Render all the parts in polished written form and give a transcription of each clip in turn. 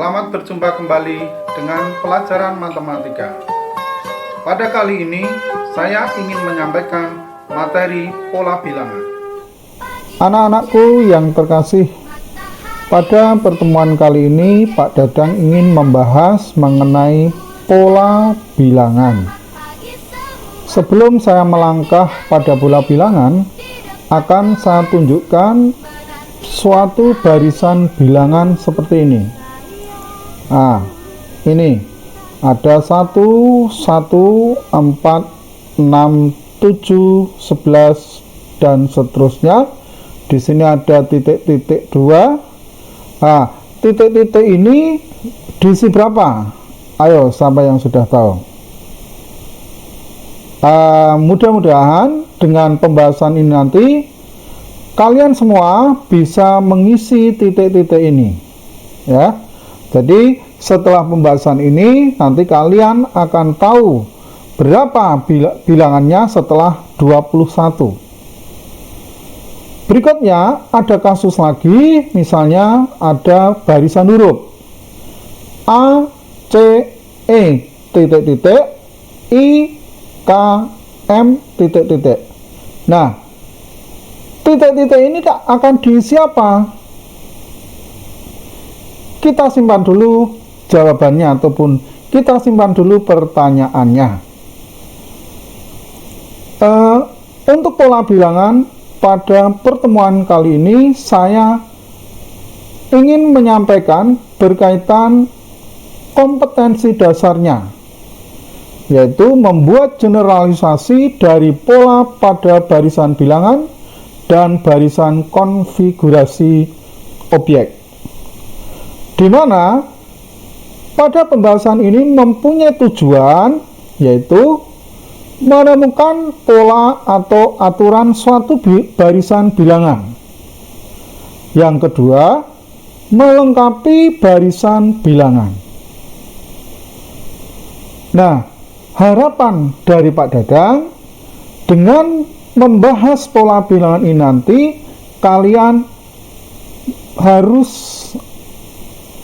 Selamat berjumpa kembali dengan pelajaran matematika. Pada kali ini, saya ingin menyampaikan materi pola bilangan. Anak-anakku yang terkasih, pada pertemuan kali ini Pak Dadang ingin membahas mengenai pola bilangan. Sebelum saya melangkah pada pola bilangan, akan saya tunjukkan suatu barisan bilangan seperti ini. Nah, ini ada 1, 1, 4, 6, 7, 11 dan seterusnya. Di sini ada titik-titik 2. Nah, titik-titik ini diisi berapa? Ayo, siapa yang sudah tahu? Mudah-mudahan dengan pembahasan ini nanti kalian semua bisa mengisi titik-titik ini, ya. Jadi setelah pembahasan ini nanti kalian akan tahu berapa bilangannya setelah 21. Berikutnya ada kasus lagi, misalnya ada barisan huruf A, C, E, titik-titik, I, K, M, titik-titik. Nah, titik-titik ini akan diisi apa? Kita simpan dulu jawabannya ataupun kita simpan dulu pertanyaannya. Untuk pola bilangan pada pertemuan kali ini saya ingin menyampaikan berkaitan kompetensi dasarnya, yaitu membuat generalisasi dari pola pada barisan bilangan dan barisan konfigurasi objek, di mana pada pembahasan ini mempunyai tujuan yaitu menemukan pola atau aturan suatu barisan bilangan. Yang kedua, melengkapi barisan bilangan. Nah, harapan dari Pak Dadang dengan membahas pola bilangan ini nanti kalian harus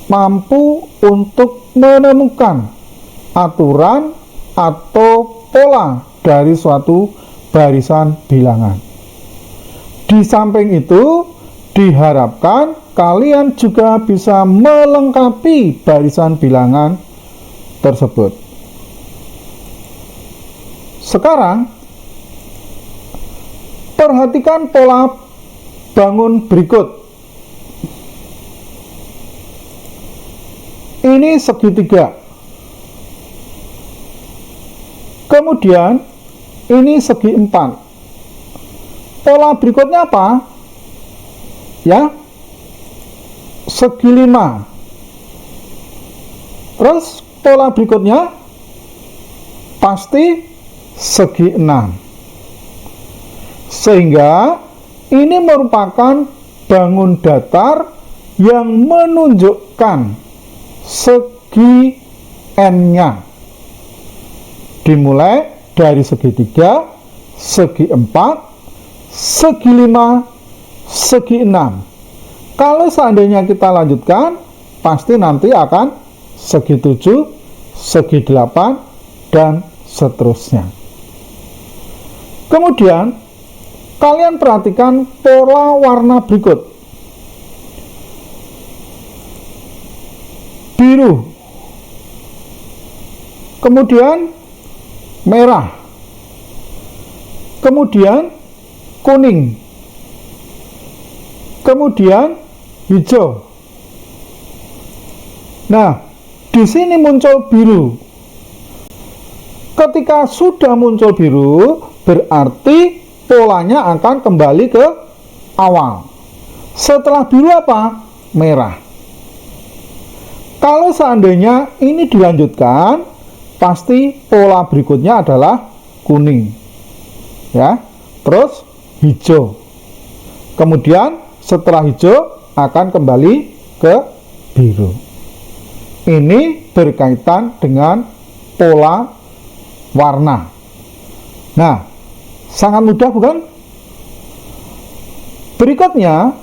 mampu untuk menemukan aturan atau pola dari suatu barisan bilangan. Di samping itu, diharapkan kalian juga bisa melengkapi barisan bilangan tersebut. Sekarang, perhatikan pola bangun berikut. Ini segitiga. Kemudian ini segi 4. Pola berikutnya apa? Ya, segi 5. Terus pola berikutnya pasti segi 6. Sehingga ini merupakan bangun datar yang menunjukkan segi n-nya. Dimulai dari segitiga, segi 4, segi 5, segi 6. Kalau seandainya kita lanjutkan, pasti nanti akan segi 7, segi 8, dan seterusnya. Kemudian, kalian perhatikan pola warna berikut. Biru, kemudian merah, kemudian kuning, kemudian hijau. Nah, di sini muncul biru. Ketika sudah muncul biru, berarti polanya akan kembali ke awal. Setelah biru apa? Merah. Kalau seandainya ini dilanjutkan, pasti pola berikutnya adalah kuning, ya. Terus hijau. Kemudian setelah hijau akan kembali ke biru. Ini berkaitan dengan pola warna. Nah, sangat mudah bukan? Berikutnya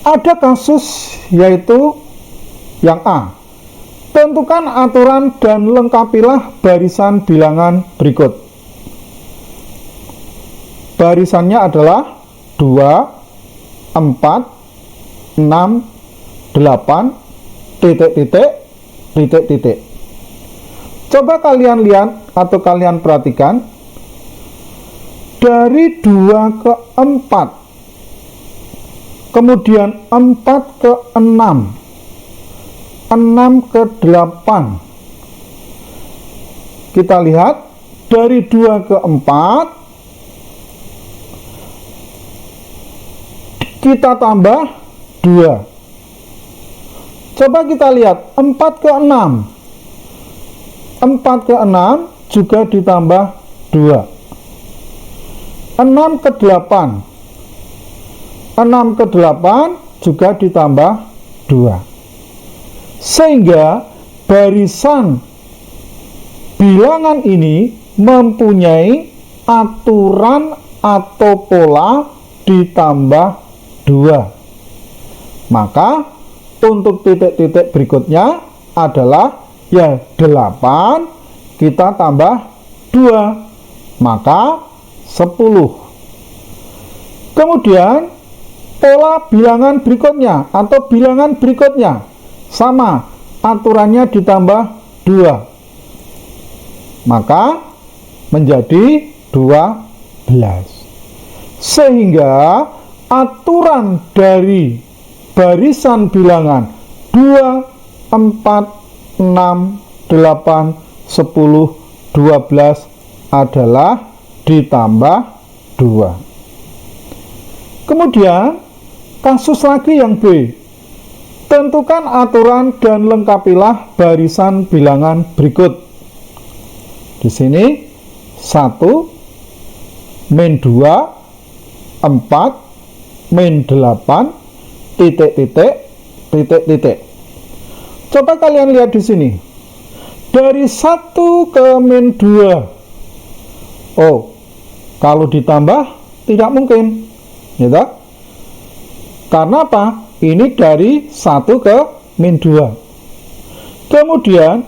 Ada kasus yaitu yang A. Tentukan aturan dan lengkapilah barisan bilangan berikut. Barisannya adalah 2, 4, 6, 8, titik, titik, titik, titik. Coba kalian lihat atau kalian perhatikan, dari 2 ke 4, kemudian 4 ke 6, 6 ke 8. Kita lihat dari 2 ke 4 kita tambah 2. Coba kita lihat 4 ke 6. 4 ke 6 juga ditambah 2. 6 ke 8. 6 ke 8 juga ditambah 2. Sehingga barisan bilangan ini mempunyai aturan atau pola ditambah 2. Maka untuk titik-titik berikutnya adalah ya 8 kita tambah 2, maka 10. Kemudian pola bilangan berikutnya atau bilangan berikutnya sama, aturannya ditambah 2, maka menjadi 12. Sehingga aturan dari barisan bilangan 2, 4, 6, 8, 10, 12 adalah ditambah 2. Kemudian kasus lagi yang B. Tentukan aturan dan lengkapilah barisan bilangan berikut. Di sini 1, min 2, 4, min 8, titik, titik, titik, titik. Coba kalian lihat di sini. Dari 1 ke min 2. Oh, kalau ditambah tidak mungkin. Ya tak? Karena apa? Ini dari 1 ke min 2. Kemudian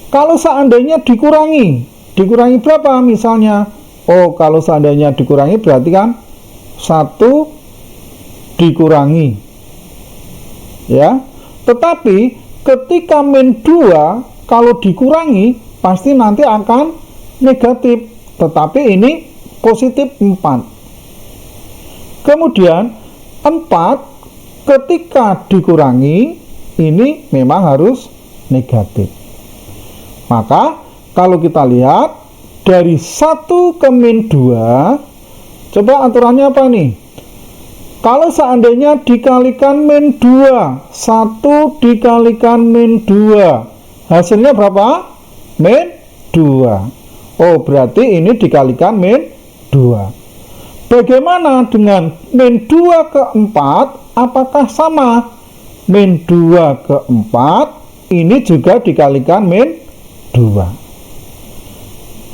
kalau seandainya dikurangi berapa misalnya? Oh, kalau seandainya dikurangi berarti kan 1 dikurangi. Ya. Tetapi ketika min 2 kalau dikurangi pasti nanti akan negatif. Tetapi ini positif 4. Kemudian 4 ketika dikurangi ini memang harus negatif. Maka kalau kita lihat dari 1 ke min 2, coba aturannya apa nih? Kalau seandainya dikalikan min 2, 1 dikalikan min 2, hasilnya berapa? Min 2. Oh, berarti ini dikalikan min 2. Bagaimana dengan min 2 ke 4? Apakah sama? Min 2 ke 4 ini juga dikalikan min 2.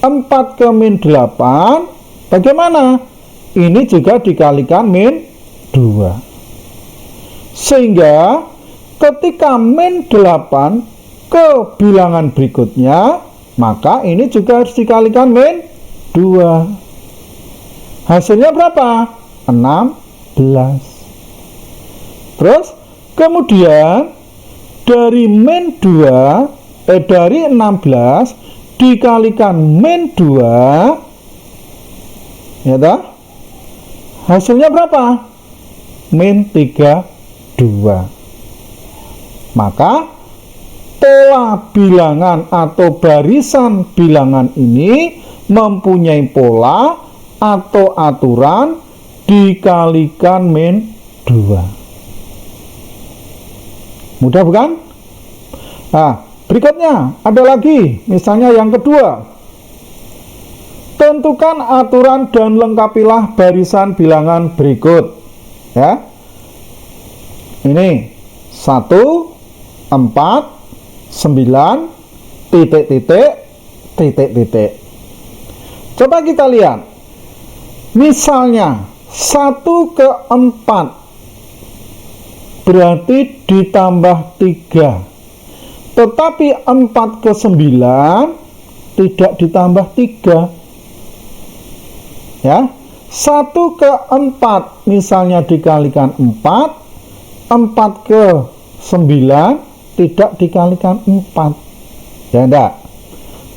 4 ke min 8 bagaimana? Ini juga dikalikan min 2. Sehingga ketika min 8 ke bilangan berikutnya, maka ini juga harus dikalikan min 2. Hasilnya berapa? 16. Terus kemudian dari min 2 dari 16 dikalikan min 2, ya toh? Hasilnya berapa? Min 32. Maka pola bilangan atau barisan bilangan ini mempunyai pola atau aturan dikalikan min 2. Mudah bukan? Nah, berikutnya ada lagi, misalnya yang kedua. Tentukan aturan dan lengkapilah barisan bilangan berikut. Ya. Ini 1, 4, 9, titik, titik, titik, titik. Coba kita lihat. Misalnya 1 ke 4 berarti ditambah 3. Tetapi 4 ke 9 tidak ditambah 3. Ya, 1 ke 4 misalnya dikalikan 4, 4 ke 9 tidak dikalikan 4. Ya enggak?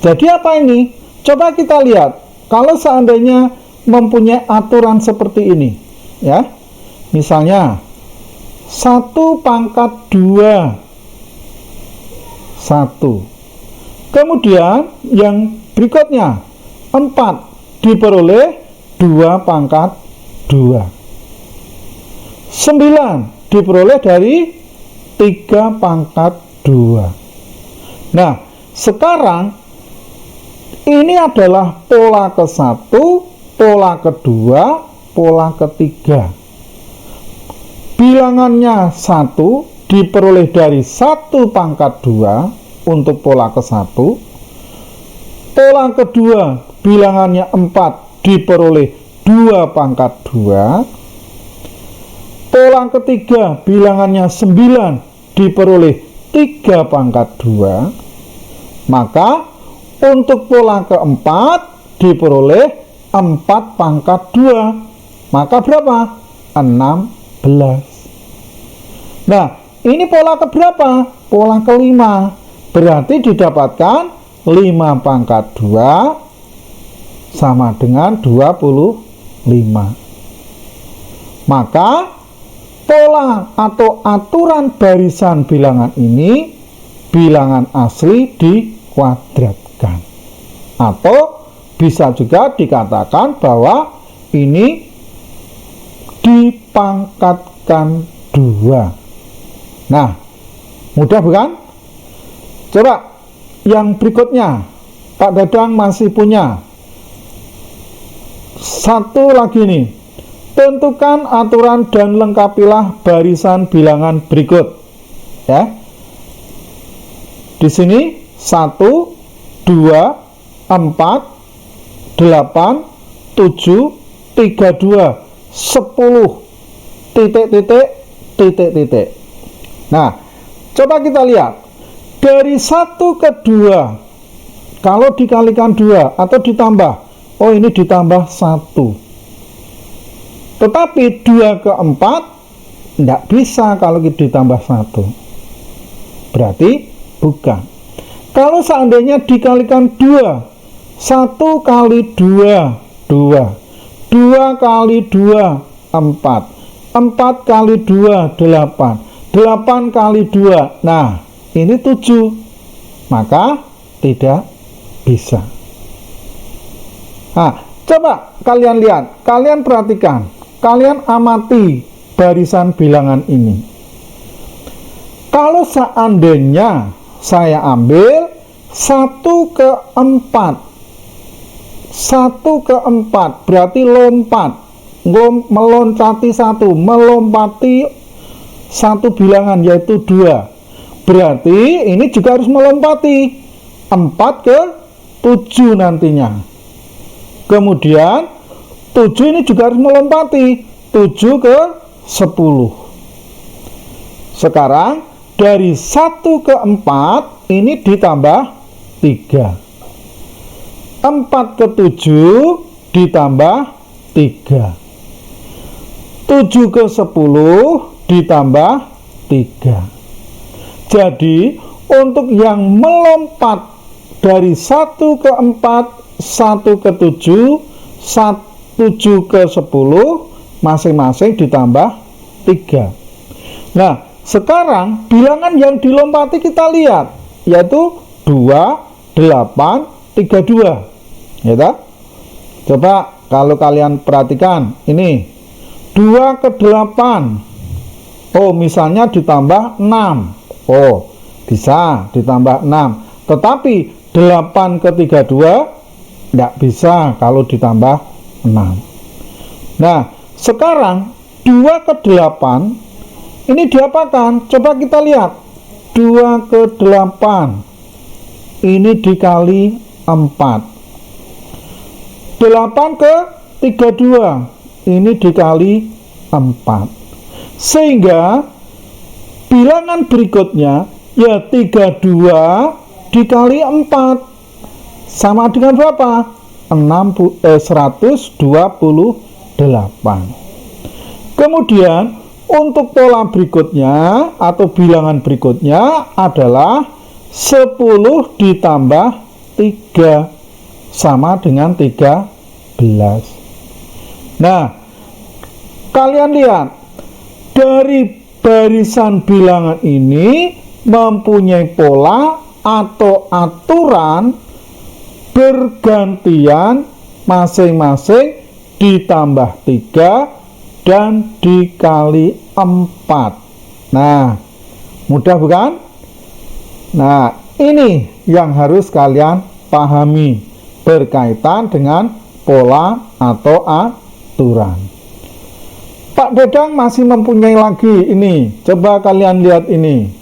Jadi apa ini? Coba kita lihat. Kalau seandainya mempunyai aturan seperti ini, ya. Misalnya 1 pangkat 2 1. Kemudian yang berikutnya 4 diperoleh 2 pangkat 2. 9 diperoleh dari 3 pangkat 2. Nah, sekarang ini adalah pola ke-1, pola kedua, pola ketiga. Bilangannya 1 diperoleh dari 1 pangkat 2 untuk pola ke-1. Pola kedua bilangannya 4 diperoleh 2 pangkat 2. Pola ketiga bilangannya 9 diperoleh 3 pangkat 2. Maka untuk pola keempat diperoleh 4 pangkat 2. Maka berapa? 16. Nah, ini pola keberapa? Pola kelima. Berarti didapatkan 5 pangkat 2 sama dengan 25. Maka pola atau aturan barisan bilangan ini, bilangan asli dikuadratkan. Atau bisa juga dikatakan bahwa ini dipangkatkan 2. Nah, mudah bukan? Coba yang berikutnya, Pak Dadang masih punya satu lagi nih. Tentukan aturan dan lengkapilah barisan bilangan berikut. Ya. Di sini 1, 2, 4, 8, 7, 32, 10, titik. Nah, coba kita lihat. Dari 1 ke 2, kalau dikalikan 2 atau ditambah, oh ini ditambah 1. Tetapi 2 ke 4 tidak bisa kalau ditambah 1. Berarti bukan. Kalau seandainya dikalikan 2, 1 kali 2, 2. 2 kali 2, 4. 4 kali 2, 8. 8 kali 2, nah ini 7. Maka tidak bisa. Nah, coba kalian lihat, kalian perhatikan, kalian amati barisan bilangan ini. Kalau seandainya saya ambil 1 ke 4, 1 ke 4 berarti lompat, meloncati 1, melompati satu bilangan yaitu 2. Berarti ini juga harus melompati 4 ke 7 nantinya. Kemudian 7 ini juga harus melompati 7 ke 10. Sekarang dari 1 ke 4 ini ditambah 3. 4 ke 7 ditambah 3. 7 ke 10 ditambah 3. Jadi untuk yang melompat dari 1 ke 4, 1 ke 7, 7 ke 10 masing-masing ditambah 3. Nah, sekarang bilangan yang dilompati kita lihat, yaitu 2, 8, 32. Ya tak? Coba kalau kalian perhatikan ini 2 ke 8. Oh, misalnya ditambah 6. Oh, bisa ditambah 6. Tetapi 8 ke 32 tidak bisa kalau ditambah 6. Nah, sekarang 2 ke 8 ini diapakan? Coba kita lihat. 2 ke 8 ini dikali 4. 8 ke 32 ini dikali 4. Sehingga bilangan berikutnya ya 32 dikali 4 sama dengan berapa? 128. Kemudian untuk pola berikutnya atau bilangan berikutnya adalah 10 ditambah 3 sama dengan 13. Nah, kalian lihat dari barisan bilangan ini mempunyai pola atau aturan bergantian masing-masing ditambah 3 dan dikali 4. Nah, mudah bukan? Nah, ini yang harus kalian pahami berkaitan dengan pola atau aturan. Pak Dedang masih mempunyai lagi ini. Coba kalian lihat ini.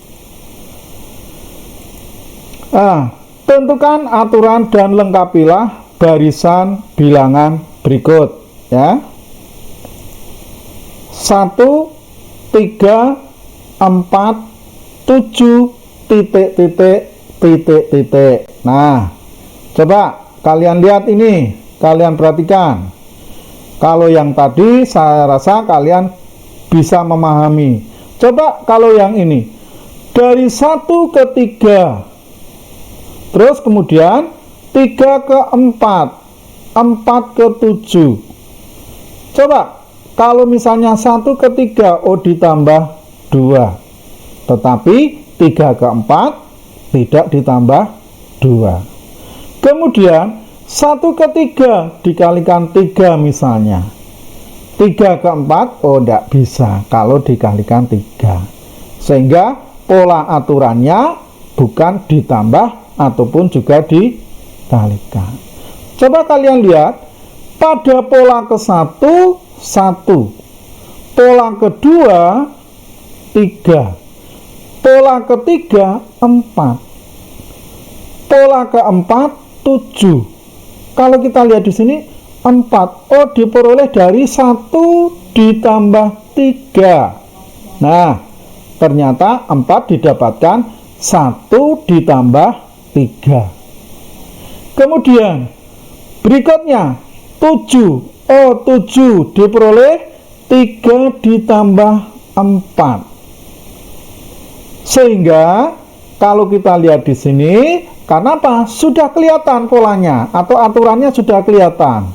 Tentukan aturan dan lengkapilah barisan bilangan berikut ya. 1, 3, 4, 7, titik. Nah, coba kalian lihat ini, kalian perhatikan. Kalau yang tadi saya rasa kalian bisa memahami. Coba kalau yang ini dari 1 ke 3, terus kemudian 3 ke 4, 4 ke 7. Coba kalau misalnya 1 ke 3, oh ditambah 2. Tetapi 3 ke 4 tidak ditambah 2. Kemudian 1 ke 3 dikalikan 3 misalnya. 3 ke 4, oh tidak bisa kalau dikalikan 3. Sehingga pola aturannya bukan ditambah ataupun juga dikalikan. Coba kalian lihat pada pola ke-1, 1, pola kedua 3, pola ketiga 4, pola keempat 7. Kalau kita lihat di sini 4, oh diperoleh dari 1 ditambah 3. Nah, ternyata 4 didapatkan 1 ditambah 3. Kemudian berikutnya 7. Oh 7 diperoleh 3 ditambah 4. Sehingga kalau kita lihat di sini, karena apa? Sudah kelihatan polanya atau aturannya sudah kelihatan.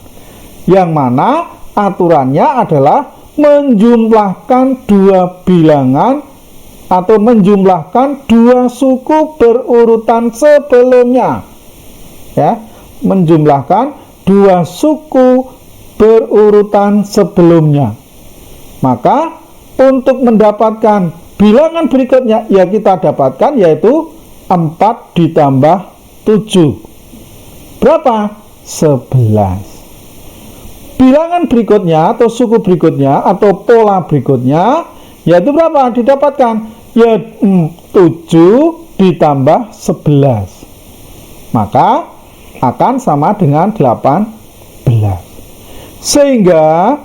Yang mana aturannya adalah menjumlahkan dua bilangan atau menjumlahkan dua suku berurutan sebelumnya. Ya, menjumlahkan dua suku berurutan sebelumnya. Maka untuk mendapatkan bilangan berikutnya ya kita dapatkan yaitu 4 ditambah 7. Berapa? 11. Bilangan berikutnya atau suku berikutnya atau pola berikutnya yaitu berapa? Didapatkan ya 7 ditambah 11. Maka akan sama dengan 18. Sehingga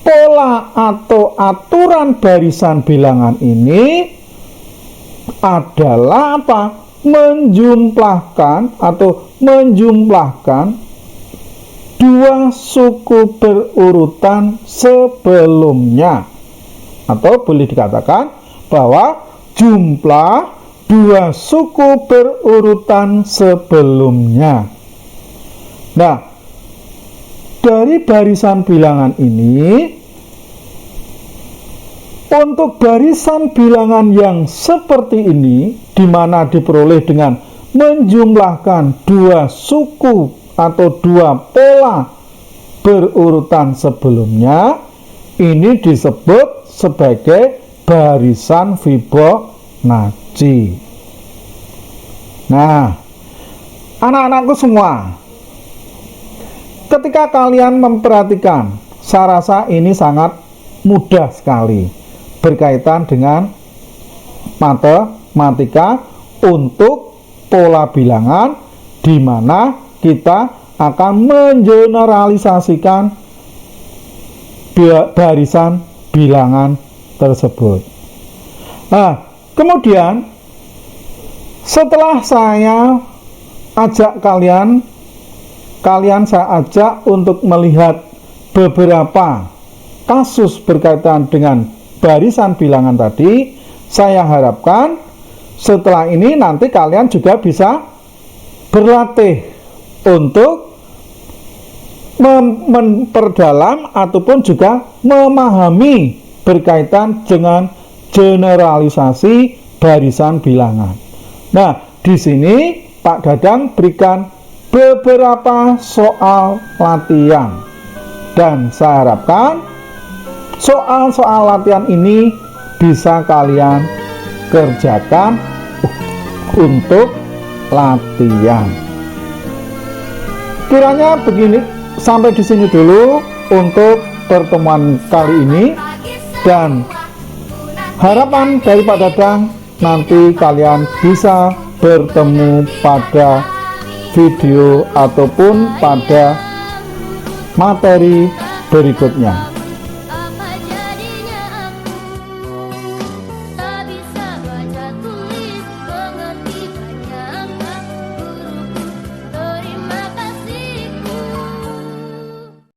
pola atau aturan barisan bilangan ini adalah apa? Menjumlahkan atau menjumlahkan dua suku berurutan sebelumnya, atau boleh dikatakan bahwa jumlah dua suku berurutan sebelumnya. Nah, dari barisan bilangan ini, untuk barisan bilangan yang seperti ini, di mana diperoleh dengan menjumlahkan dua suku atau dua pola berurutan sebelumnya, ini disebut sebagai barisan Fibonacci. Nah, anak-anakku semua, ketika kalian memperhatikan, saya rasa ini sangat mudah sekali berkaitan dengan matematika untuk pola bilangan, di mana kita akan mengeneralisasikan barisan bilangan tersebut. Nah, Kemudian setelah saya ajak kalian saya ajak untuk melihat beberapa kasus berkaitan dengan barisan bilangan tadi. Saya harapkan setelah ini nanti kalian juga bisa berlatih untuk memperdalam ataupun juga memahami berkaitan dengan generalisasi barisan bilangan. Nah, di sini Pak Dadang berikan beberapa soal latihan, dan saya harapkan soal-soal latihan ini bisa kalian kerjakan untuk latihan. Kiranya begini, sampai di sini dulu untuk pertemuan kali ini, dan harapan dari Pak Dadang nanti kalian bisa bertemu pada video ataupun pada materi berikutnya.